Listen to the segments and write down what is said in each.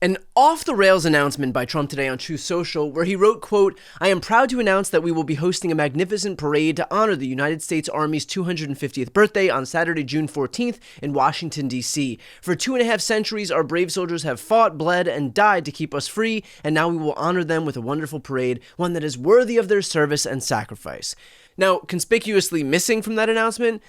An off-the-rails announcement by Trump today on Truth Social, where he wrote, quote, "I am proud to announce that we will be hosting a magnificent parade to honor the United States Army's 250th birthday on Saturday, June 14th in Washington, D.C. For 2.5 centuries, our brave soldiers have fought, bled, and died to keep us free, and now we will honor them with a wonderful parade, one that is worthy of their service and sacrifice." Now, conspicuously missing from that announcement,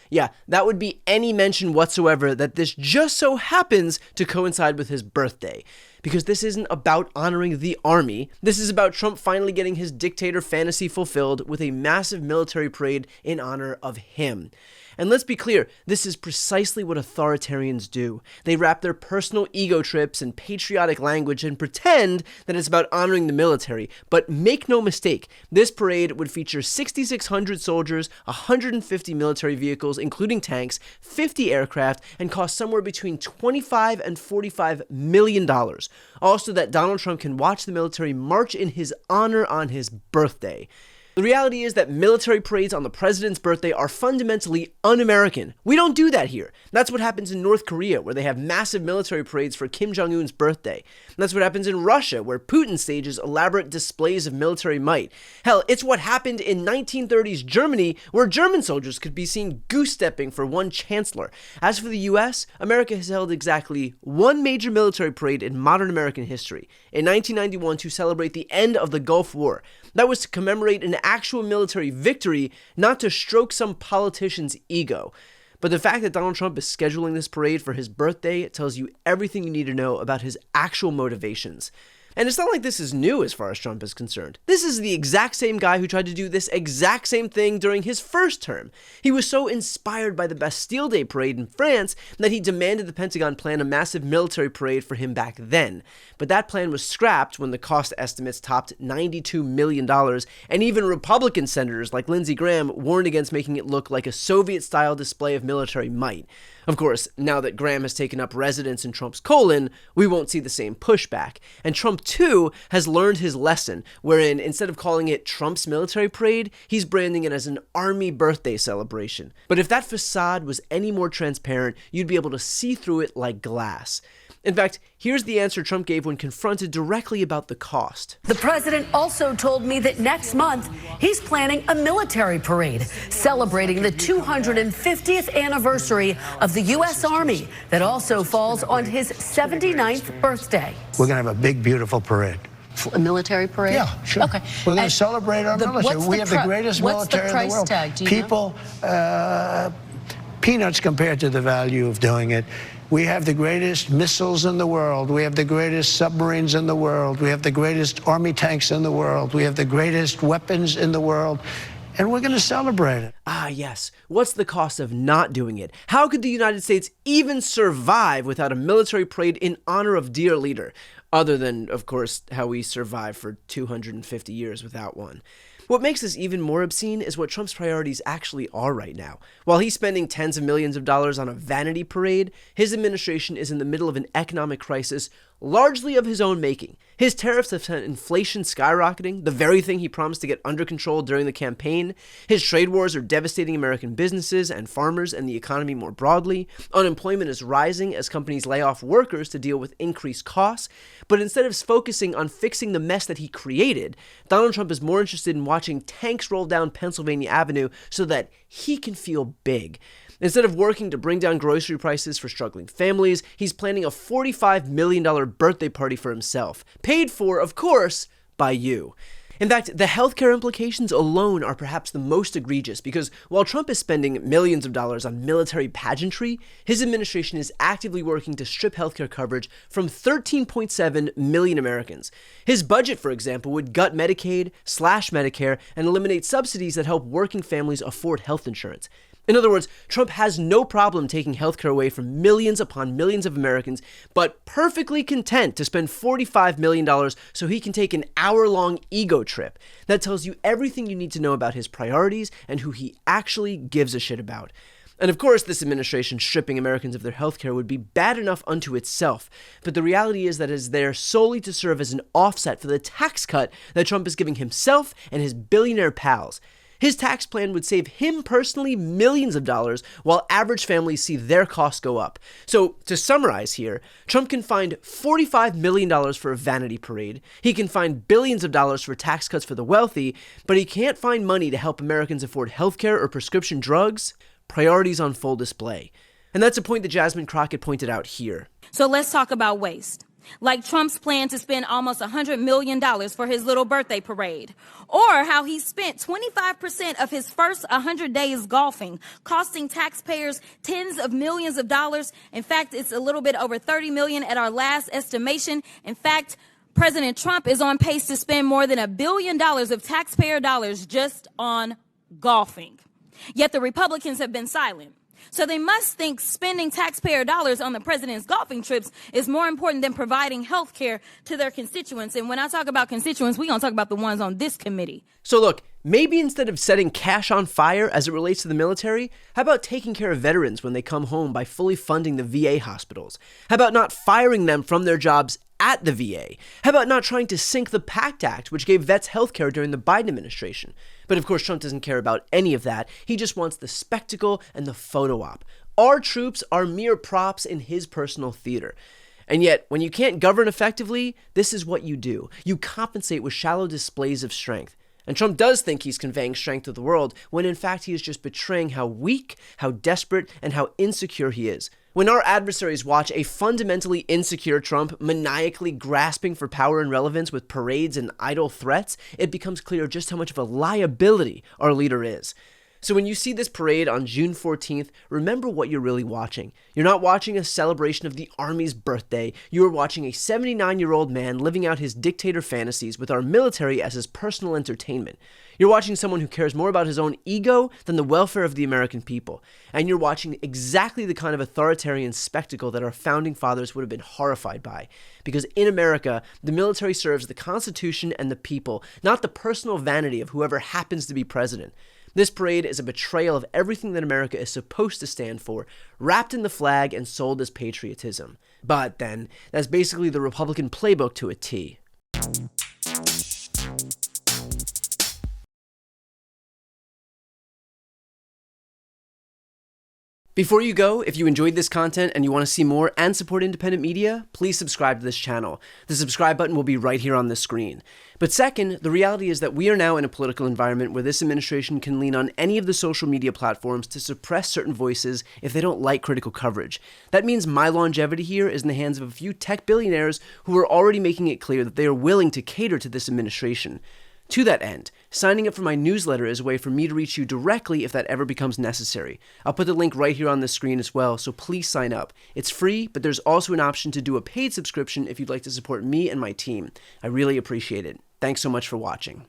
that would be any mention whatsoever that this just so happens to coincide with his birthday. Because this isn't about honoring the army. This is about Trump finally getting his dictator fantasy fulfilled with a massive military parade in honor of him. And let's be clear, this is precisely what authoritarians do. They wrap their personal ego trips in patriotic language and pretend that it's about honoring the military. But make no mistake, this parade would feature 6,600 soldiers, 150 military vehicles, including tanks, 50 aircraft, and cost somewhere between $25 and $45 million. Also, that Donald Trump can watch the military march in his honor on his birthday. The reality is that military parades on the president's birthday are fundamentally un-American. We don't do that here. That's what happens in North Korea, where they have massive military parades for Kim Jong-un's birthday. And that's what happens in Russia, where Putin stages elaborate displays of military might. Hell, it's what happened in 1930s Germany, where German soldiers could be seen goose-stepping for one chancellor. As for the US, America has held exactly one major military parade in modern American history, in 1991 to celebrate the end of the Gulf War. That was to commemorate an actual military victory, not to stroke some politician's ego. But the fact that Donald Trump is scheduling this parade for his birthday tells you everything you need to know about his actual motivations. And it's not like this is new as far as Trump is concerned. This is the exact same guy who tried to do this exact same thing during his first term. He was so inspired by the Bastille Day parade in France that he demanded the Pentagon plan a massive military parade for him back then. But that plan was scrapped when the cost estimates topped $92 million, and even Republican senators like Lindsey Graham warned against making it look like a Soviet-style display of military might. Of course, now that Graham has taken up residence in Trump's colon, we won't see the same pushback. And Trump, too, has learned his lesson, wherein instead of calling it Trump's military parade, he's branding it as an army birthday celebration. But if that facade was any more transparent, you'd be able to see through it like glass. In fact, here's the answer Trump gave when confronted directly about the cost. The president also told me that next month he's planning a military parade celebrating the 250th anniversary of the U.S. Army that also falls on his 79th birthday. We're going to have a big, beautiful parade. A military parade? Yeah, sure. Okay. We're going to celebrate our military. We have the greatest military in the world. What's the price tag? Do you People, peanuts compared to the value of doing it. We have the greatest missiles in the world. We have the greatest submarines in the world. We have the greatest army tanks in the world. We have the greatest weapons in the world. And we're going to celebrate it. Ah, yes. What's the cost of not doing it? How could the United States even survive without a military parade in honor of dear leader? Other than, of course, how we survived for 250 years without one. What makes this even more obscene is what Trump's priorities actually are right now. While he's spending tens of millions of dollars on a vanity parade, his administration is in the middle of an economic crisis largely of his own making. His tariffs have sent inflation skyrocketing, the very thing he promised to get under control during the campaign. His trade wars are devastating American businesses and farmers and the economy more broadly. Unemployment is rising as companies lay off workers to deal with increased costs. But instead of focusing on fixing the mess that he created, Donald Trump is more interested in watching tanks roll down Pennsylvania Avenue so that he can feel big. Instead of working to bring down grocery prices for struggling families, he's planning a $45 million birthday party for himself, paid for, of course, by you. In fact, the healthcare implications alone are perhaps the most egregious because while Trump is spending millions of dollars on military pageantry, his administration is actively working to strip healthcare coverage from 13.7 million Americans. His budget, for example, would gut Medicaid, slash Medicare, and eliminate subsidies that help working families afford health insurance. In other words, Trump has no problem taking healthcare away from millions upon millions of Americans, but perfectly content to spend $45 million so he can take an hour-long ego trip. That tells you everything you need to know about his priorities and who he actually gives a shit about. And of course, this administration stripping Americans of their healthcare would be bad enough unto itself, but the reality is that it is there solely to serve as an offset for the tax cut that Trump is giving himself and his billionaire pals. His tax plan would save him personally millions of dollars, while average families see their costs go up. So, to summarize here, Trump can find $45 million for a vanity parade, he can find billions of dollars for tax cuts for the wealthy, but he can't find money to help Americans afford healthcare or prescription drugs. Priorities on full display. And that's a point that Jasmine Crockett pointed out here. So let's talk about waste. Like Trump's plan to spend almost $100 million for his little birthday parade. Or how he spent 25% of his first 100 days golfing, costing taxpayers tens of millions of dollars. In fact, it's a little bit over $30 million at our last estimation. In fact, President Trump is on pace to spend more than $1 billion of taxpayer dollars just on golfing. Yet the Republicans have been silent. So they must think spending taxpayer dollars on the president's golfing trips is more important than providing health care to their constituents. And when I talk about constituents, we're going to talk about the ones on this committee. So look, maybe instead of setting cash on fire as it relates to the military, how about taking care of veterans when they come home by fully funding the VA hospitals? How about not firing them from their jobs at the VA? How about not trying to sink the PACT Act, which gave vets health care during the Biden administration? But of course, Trump doesn't care about any of that. He just wants the spectacle and the photo op. Our troops are mere props in his personal theater. And yet, when you can't govern effectively, this is what you do. You compensate with shallow displays of strength. And Trump does think he's conveying strength to the world, when in fact he is just betraying how weak, how desperate, and how insecure he is. When our adversaries watch a fundamentally insecure Trump maniacally grasping for power and relevance with parades and idle threats, it becomes clear just how much of a liability our leader is. So when you see this parade on June 14th, remember what you're really watching. You're not watching a celebration of the Army's birthday. You are watching a 79-year-old man living out his dictator fantasies with our military as his personal entertainment. You're watching someone who cares more about his own ego than the welfare of the American people. And you're watching exactly the kind of authoritarian spectacle that our founding fathers would have been horrified by. Because in America, the military serves the Constitution and the people, not the personal vanity of whoever happens to be president. This parade is a betrayal of everything that America is supposed to stand for, wrapped in the flag and sold as patriotism. But then, that's basically the Republican playbook to a T. Before you go, if you enjoyed this content and you want to see more and support independent media, please subscribe to this channel. The subscribe button will be right here on the screen. But second, the reality is that we are now in a political environment where this administration can lean on any of the social media platforms to suppress certain voices if they don't like critical coverage. That means my longevity here is in the hands of a few tech billionaires who are already making it clear that they are willing to cater to this administration. To that end, signing up for my newsletter is a way for me to reach you directly if that ever becomes necessary. I'll put the link right here on the screen as well, so please sign up. It's free, but there's also an option to do a paid subscription if you'd like to support me and my team. I really appreciate it. Thanks so much for watching.